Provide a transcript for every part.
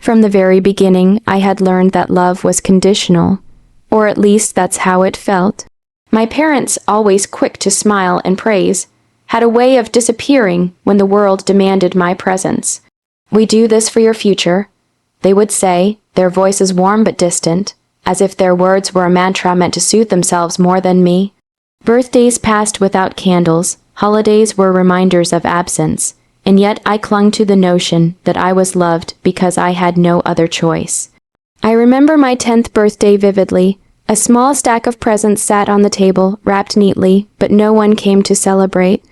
From the very beginning, I had learned that love was conditional, or at least that's how it felt. My parents, always quick to smile and praise, had a way of disappearing when the world demanded my presence. "We do this for your future," they would say, their voices warm but distant, as if their words were a mantra meant to soothe themselves more than me. Birthdays passed without candles, holidays were reminders of absence, and yet I clung to the notion that I was loved because I had no other choice. I remember my 10th birthday vividly. A small stack of presents sat on the table, wrapped neatly, but no one came to celebrate.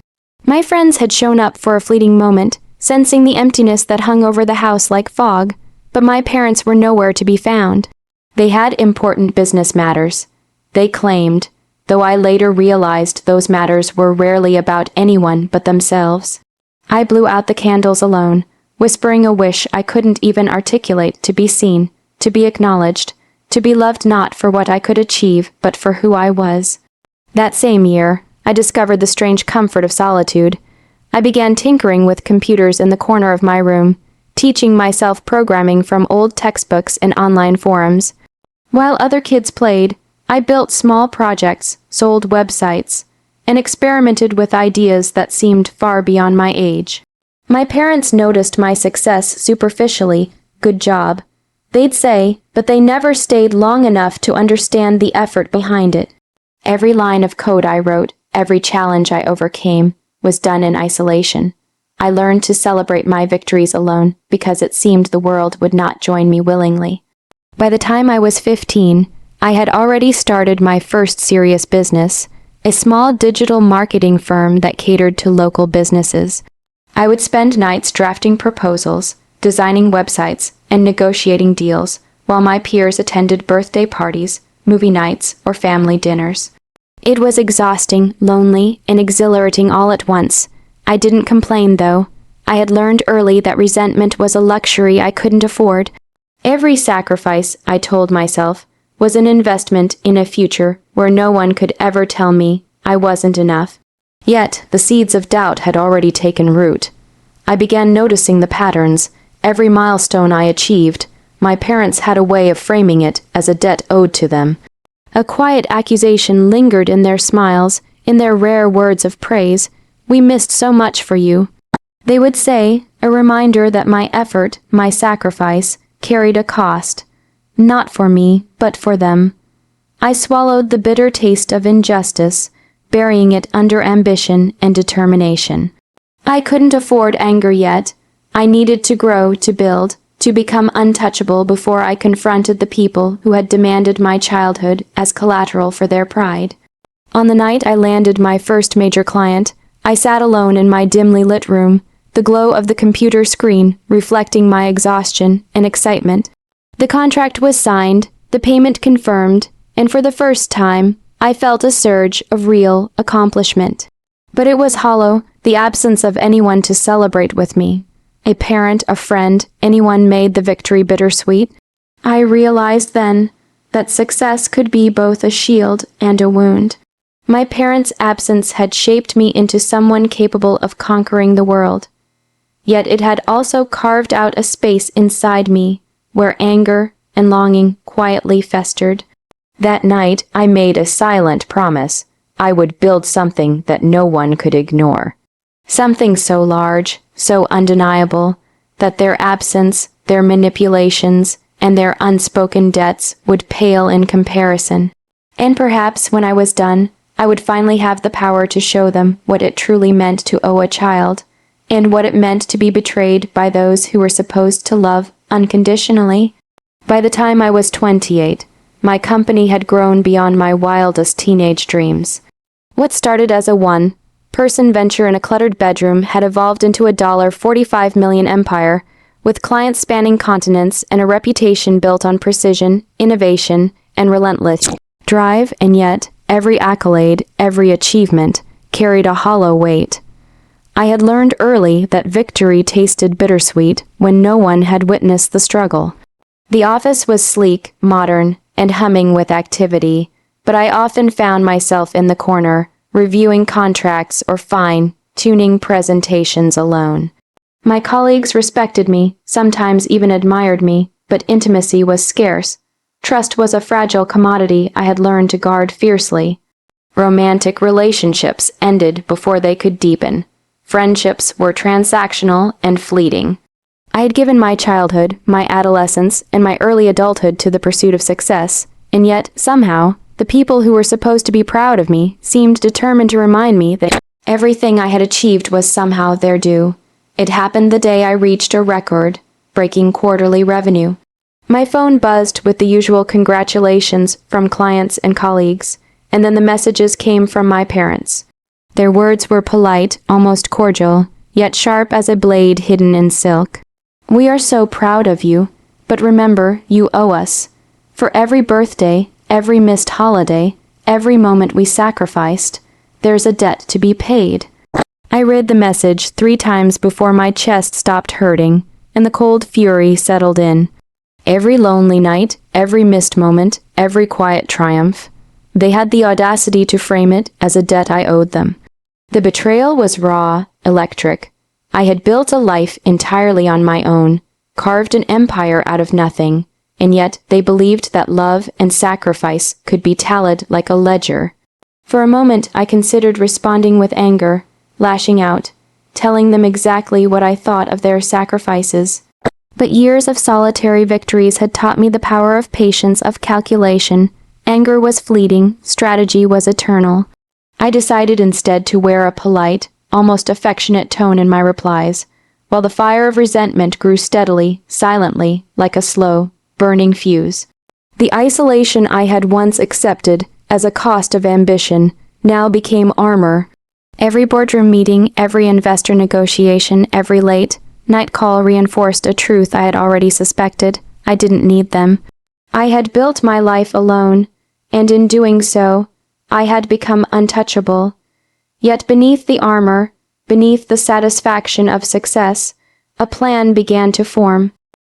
My friends had shown up for a fleeting moment, sensing the emptiness that hung over the house like fog, but my parents were nowhere to be found. They had important business matters, they claimed, though I later realized those matters were rarely about anyone but themselves. I blew out the candles alone, whispering a wish I couldn't even articulate to be seen, to be acknowledged, to be loved not for what I could achieve, but for who I was. That same year, I discovered the strange comfort of solitude. I began tinkering with computers in the corner of my room, teaching myself programming from old textbooks and online forums. While other kids played, I built small projects, sold websites, and experimented with ideas that seemed far beyond my age. My parents noticed my success superficially, "Good job," they'd say, but they never stayed long enough to understand the effort behind it. Every line of code I wrote, every challenge I overcame, was done in isolation. I learned to celebrate my victories alone because it seemed the world would not join me willingly. By the time I was 15, I had already started my first serious business, a small digital marketing firm that catered to local businesses. I would spend nights drafting proposals, designing websites, and negotiating deals, while my peers attended birthday parties, movie nights, or family dinners. It was exhausting, lonely, and exhilarating all at once. I didn't complain, though. I had learned early that resentment was a luxury I couldn't afford. Every sacrifice, I told myself, was an investment in a future where no one could ever tell me I wasn't enough. Yet, the seeds of doubt had already taken root. I began noticing the patterns. Every milestone I achieved, my parents had a way of framing it as a debt owed to them. A quiet accusation lingered in their smiles, in their rare words of praise. "We missed so much for you," they would say, a reminder that my effort, my sacrifice, carried a cost. Not for me, but for them. I swallowed the bitter taste of injustice, burying it under ambition and determination. I couldn't afford anger yet. I needed to grow, to build, to become untouchable before I confronted the people who had demanded my childhood as collateral for their pride. On the night I landed my first major client, I sat alone in my dimly lit room, the glow of the computer screen reflecting my exhaustion and excitement. The contract was signed, the payment confirmed, and for the first time, I felt a surge of real accomplishment. But it was hollow, the absence of anyone to celebrate with me. A parent, a friend, anyone made the victory bittersweet. I realized then that success could be both a shield and a wound. My parents' absence had shaped me into someone capable of conquering the world. Yet it had also carved out a space inside me where anger and longing quietly festered. That night, I made a silent promise. I would build something that no one could ignore. Something so large, so undeniable, that their absence, their manipulations, and their unspoken debts would pale in comparison. And perhaps when I was done, I would finally have the power to show them what it truly meant to owe a child, and what it meant to be betrayed by those who were supposed to love unconditionally. By the time I was 28, my company had grown beyond my wildest teenage dreams. What started as a one-person venture in a cluttered bedroom had evolved into a $45 million empire, with clients spanning continents and a reputation built on precision, innovation, and relentless drive, and yet, every accolade, every achievement, carried a hollow weight. I had learned early that victory tasted bittersweet when no one had witnessed the struggle. The office was sleek, modern, and humming with activity, but I often found myself in the corner, reviewing contracts or fine-tuning presentations alone. My colleagues respected me, sometimes even admired me, but intimacy was scarce. Trust was a fragile commodity I had learned to guard fiercely. Romantic relationships ended before they could deepen. Friendships were transactional and fleeting. I had given my childhood, my adolescence, and my early adulthood to the pursuit of success, and yet, somehow, the people who were supposed to be proud of me seemed determined to remind me that everything I had achieved was somehow their due. It happened the day I reached a record-breaking quarterly revenue. My phone buzzed with the usual congratulations from clients and colleagues, and then the messages came from my parents. Their words were polite, almost cordial, yet sharp as a blade hidden in silk. "We are so proud of you, but remember, you owe us. For every birthday, every missed holiday, every moment we sacrificed, there's a debt to be paid." I read the message 3 times before my chest stopped hurting, and the cold fury settled in. Every lonely night, every missed moment, every quiet triumph. They had the audacity to frame it as a debt I owed them. The betrayal was raw, electric. I had built a life entirely on my own, carved an empire out of nothing, and yet they believed that love and sacrifice could be tallied like a ledger. For a moment I considered responding with anger, lashing out, telling them exactly what I thought of their sacrifices. But years of solitary victories had taught me the power of patience, of calculation. Anger was fleeting, strategy was eternal. I decided instead to wear a polite, almost affectionate tone in my replies, while the fire of resentment grew steadily, silently, like a slow, burning fuse. The isolation I had once accepted as a cost of ambition now became armor. Every boardroom meeting, every investor negotiation, every late night call reinforced a truth I had already suspected. I didn't need them. I had built my life alone, and in doing so, I had become untouchable. Yet beneath the armor, beneath the satisfaction of success, a plan began to form.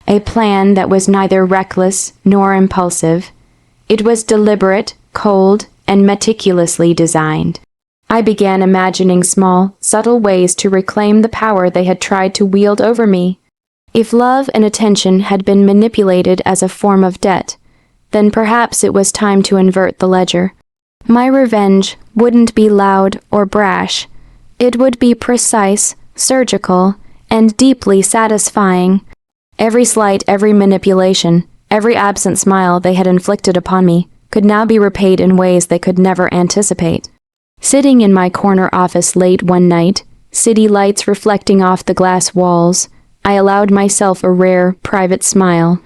A plan that was neither reckless nor impulsive. It was deliberate, cold, and meticulously designed. I began imagining small, subtle ways to reclaim the power they had tried to wield over me. If love and attention had been manipulated as a form of debt, then perhaps it was time to invert the ledger. My revenge wouldn't be loud or brash. It would be precise, surgical, and deeply satisfying. Every slight, every manipulation, every absent smile they had inflicted upon me could now be repaid in ways they could never anticipate. Sitting in my corner office late one night, city lights reflecting off the glass walls, I allowed myself a rare, private smile.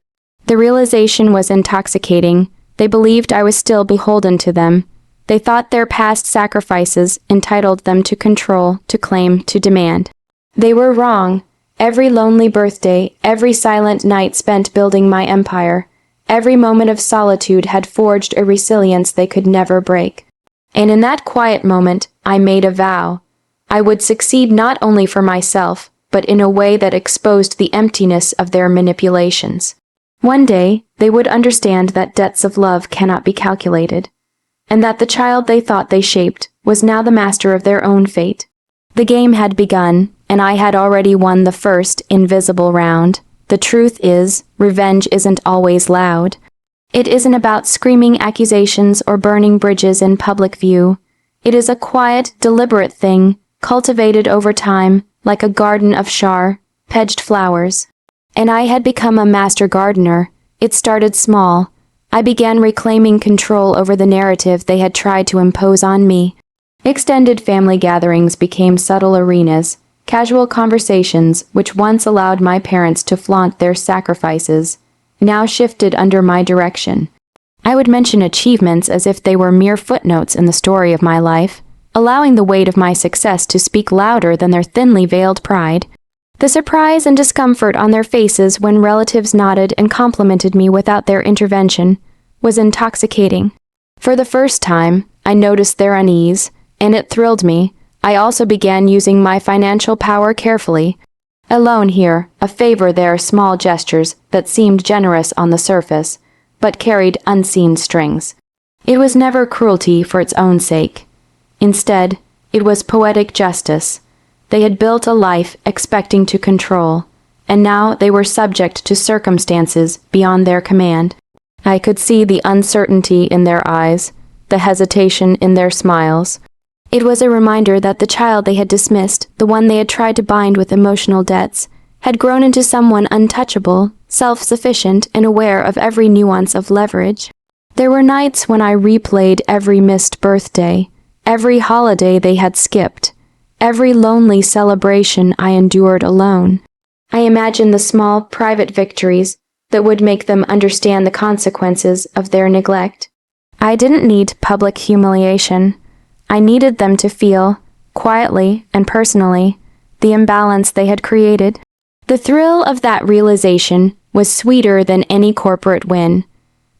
The realization was intoxicating. They believed I was still beholden to them. They thought their past sacrifices entitled them to control, to claim, to demand. They were wrong. Every lonely birthday, every silent night spent building my empire, every moment of solitude had forged a resilience they could never break. And in that quiet moment, I made a vow. I would succeed not only for myself, but in a way that exposed the emptiness of their manipulations. One day, they would understand that debts of love cannot be calculated, and that the child they thought they shaped was now the master of their own fate. The game had begun, and I had already won the first invisible round. The truth is, revenge isn't always loud. It isn't about screaming accusations or burning bridges in public view. It is a quiet, deliberate thing, cultivated over time, like a garden of sharp-edged flowers. And I had become a master gardener. It started small. I began reclaiming control over the narrative they had tried to impose on me. Extended family gatherings became subtle arenas, casual conversations which once allowed my parents to flaunt their sacrifices, now shifted under my direction. I would mention achievements as if they were mere footnotes in the story of my life, allowing the weight of my success to speak louder than their thinly veiled pride. The surprise and discomfort on their faces when relatives nodded and complimented me without their intervention was intoxicating. For the first time, I noticed their unease, and it thrilled me. I also began using my financial power carefully. A loan here, a favor there, small gestures that seemed generous on the surface, but carried unseen strings. It was never cruelty for its own sake. Instead, it was poetic justice. They had built a life expecting to control, and now they were subject to circumstances beyond their command. I could see the uncertainty in their eyes, the hesitation in their smiles. It was a reminder that the child they had dismissed, the one they had tried to bind with emotional debts, had grown into someone untouchable, self-sufficient, and aware of every nuance of leverage. There were nights when I replayed every missed birthday, every holiday they had skipped, every lonely celebration I endured alone. I imagined the small, private victories that would make them understand the consequences of their neglect. I didn't need public humiliation. I needed them to feel, quietly and personally, the imbalance they had created. The thrill of that realization was sweeter than any corporate win,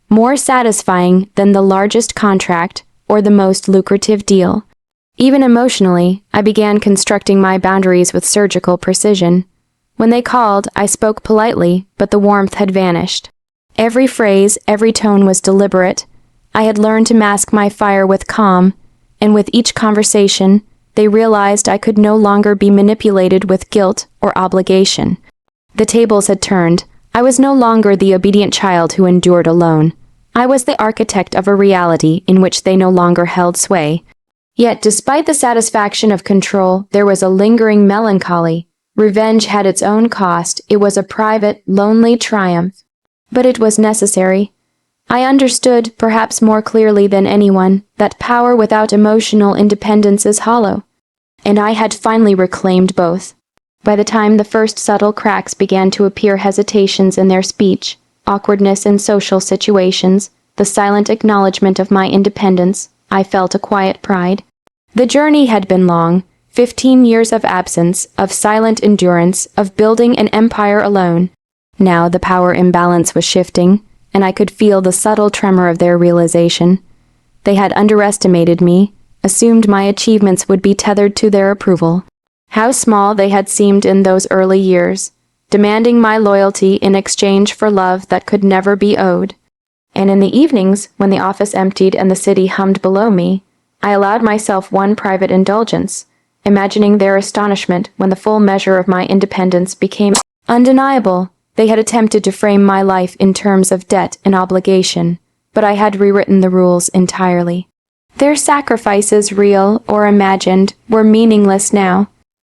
more satisfying than the largest contract or the most lucrative deal. Even emotionally, I began constructing my boundaries with surgical precision. When they called, I spoke politely, but the warmth had vanished. Every phrase, every tone was deliberate. I had learned to mask my fire with calm, and with each conversation, they realized I could no longer be manipulated with guilt or obligation. The tables had turned. I was no longer the obedient child who endured alone. I was the architect of a reality in which they no longer held sway. Yet, despite the satisfaction of control, there was a lingering melancholy. Revenge had its own cost. It was a private, lonely triumph. But it was necessary. I understood, perhaps more clearly than anyone, that power without emotional independence is hollow. And I had finally reclaimed both. By the time the first subtle cracks began to appear, hesitations in their speech, awkwardness in social situations, the silent acknowledgement of my independence, I felt a quiet pride. The journey had been long, 15 years of absence, of silent endurance, of building an empire alone. Now the power imbalance was shifting, and I could feel the subtle tremor of their realization. They had underestimated me, assumed my achievements would be tethered to their approval. How small they had seemed in those early years, demanding my loyalty in exchange for love that could never be owed. And in the evenings, when the office emptied and the city hummed below me, I allowed myself one private indulgence, imagining their astonishment when the full measure of my independence became undeniable. They had attempted to frame my life in terms of debt and obligation, but I had rewritten the rules entirely. Their sacrifices, real or imagined, were meaningless now.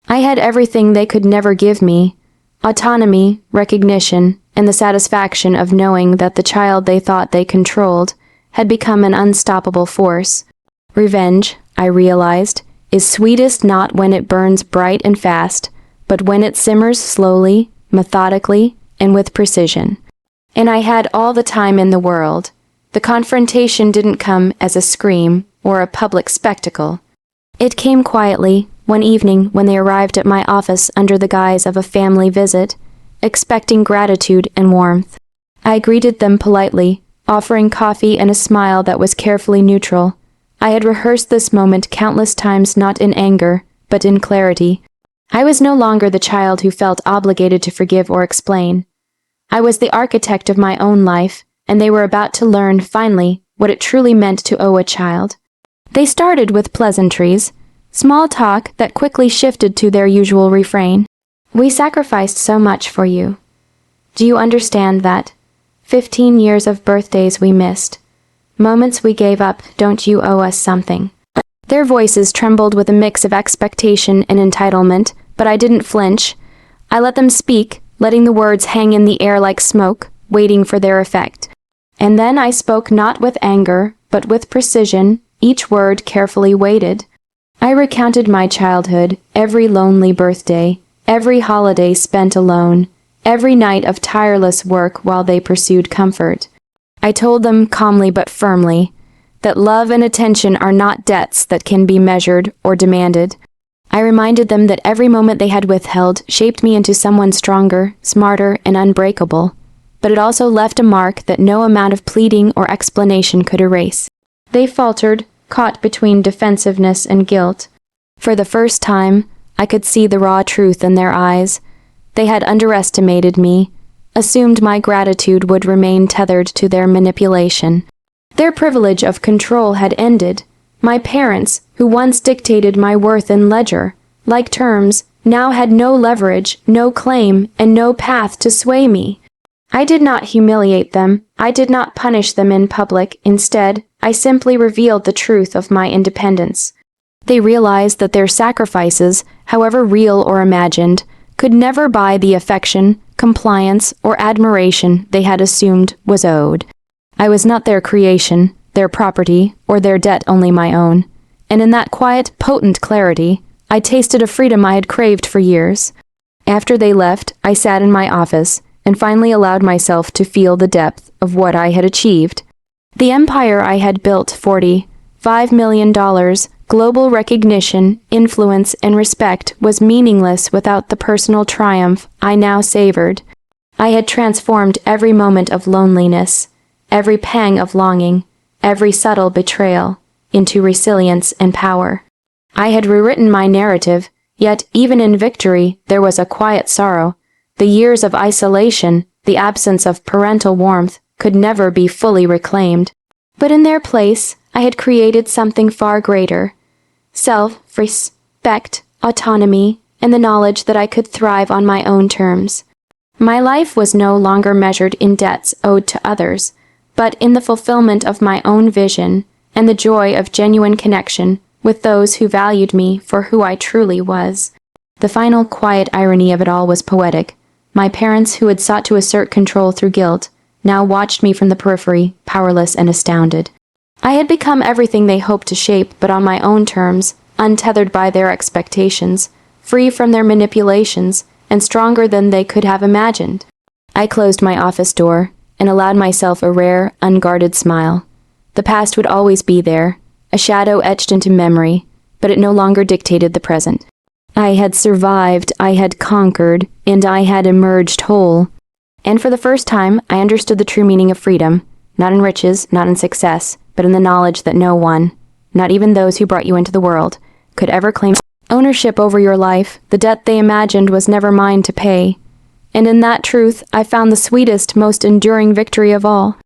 I had everything they could never give me: autonomy, recognition, and the satisfaction of knowing that the child they thought they controlled had become an unstoppable force. Revenge, I realized, is sweetest not when it burns bright and fast, but when it simmers slowly, methodically, and with precision. And I had all the time in the world. The confrontation didn't come as a scream or a public spectacle. It came quietly, one evening when they arrived at my office under the guise of a family visit, expecting gratitude and warmth. I greeted them politely, offering coffee and a smile that was carefully neutral. I had rehearsed this moment countless times, not in anger, but in clarity. I was no longer the child who felt obligated to forgive or explain. I was the architect of my own life, and they were about to learn, finally, what it truly meant to owe a child. They started with pleasantries, small talk that quickly shifted to their usual refrain. "We sacrificed so much for you. Do you understand that? 15 years of birthdays we missed. Moments we gave up, don't you owe us something?" Their voices trembled with a mix of expectation and entitlement, but I didn't flinch. I let them speak, letting the words hang in the air like smoke, waiting for their effect. And then I spoke not with anger, but with precision, each word carefully weighted. I recounted my childhood, every lonely birthday, every holiday spent alone, every night of tireless work while they pursued comfort. I told them calmly but firmly that love and attention are not debts that can be measured or demanded. I reminded them that every moment they had withheld shaped me into someone stronger, smarter, and unbreakable, but it also left a mark that no amount of pleading or explanation could erase. They faltered, caught between defensiveness and guilt. For the first time, I could see the raw truth in their eyes. They had underestimated me, assumed my gratitude would remain tethered to their manipulation. Their privilege of control had ended. My parents, who once dictated my worth in ledger, like terms, now had no leverage, no claim, and no path to sway me. I did not humiliate them. I did not punish them in public. Instead, I simply revealed the truth of my independence. They realized that their sacrifices, however real or imagined, could never buy the affection, compliance, or admiration they had assumed was owed. I was not their creation, their property, or their debt only my own. And in that quiet, potent clarity, I tasted a freedom I had craved for years. After they left, I sat in my office and finally allowed myself to feel the depth of what I had achieved. The empire I had built, $45 million, global recognition, influence, and respect, was meaningless without the personal triumph I now savored. I had transformed every moment of loneliness, every pang of longing, every subtle betrayal, into resilience and power. I had rewritten my narrative, yet even in victory there was a quiet sorrow. The years of isolation, the absence of parental warmth, could never be fully reclaimed. But in their place, I had created something far greater: self-respect, autonomy, and the knowledge that I could thrive on my own terms. My life was no longer measured in debts owed to others, but in the fulfillment of my own vision and the joy of genuine connection with those who valued me for who I truly was. The final quiet irony of it all was poetic. My parents, who had sought to assert control through guilt, now watched me from the periphery, powerless and astounded. I had become everything they hoped to shape, but on my own terms, untethered by their expectations, free from their manipulations, and stronger than they could have imagined. I closed my office door and allowed myself a rare, unguarded smile. The past would always be there, a shadow etched into memory, but it no longer dictated the present. I had survived, I had conquered, and I had emerged whole. And for the first time, I understood the true meaning of freedom, not in riches, not in success, but in the knowledge that no one, not even those who brought you into the world, could ever claim ownership over your life. The debt they imagined was never mine to pay. And in that truth, I found the sweetest, most enduring victory of all.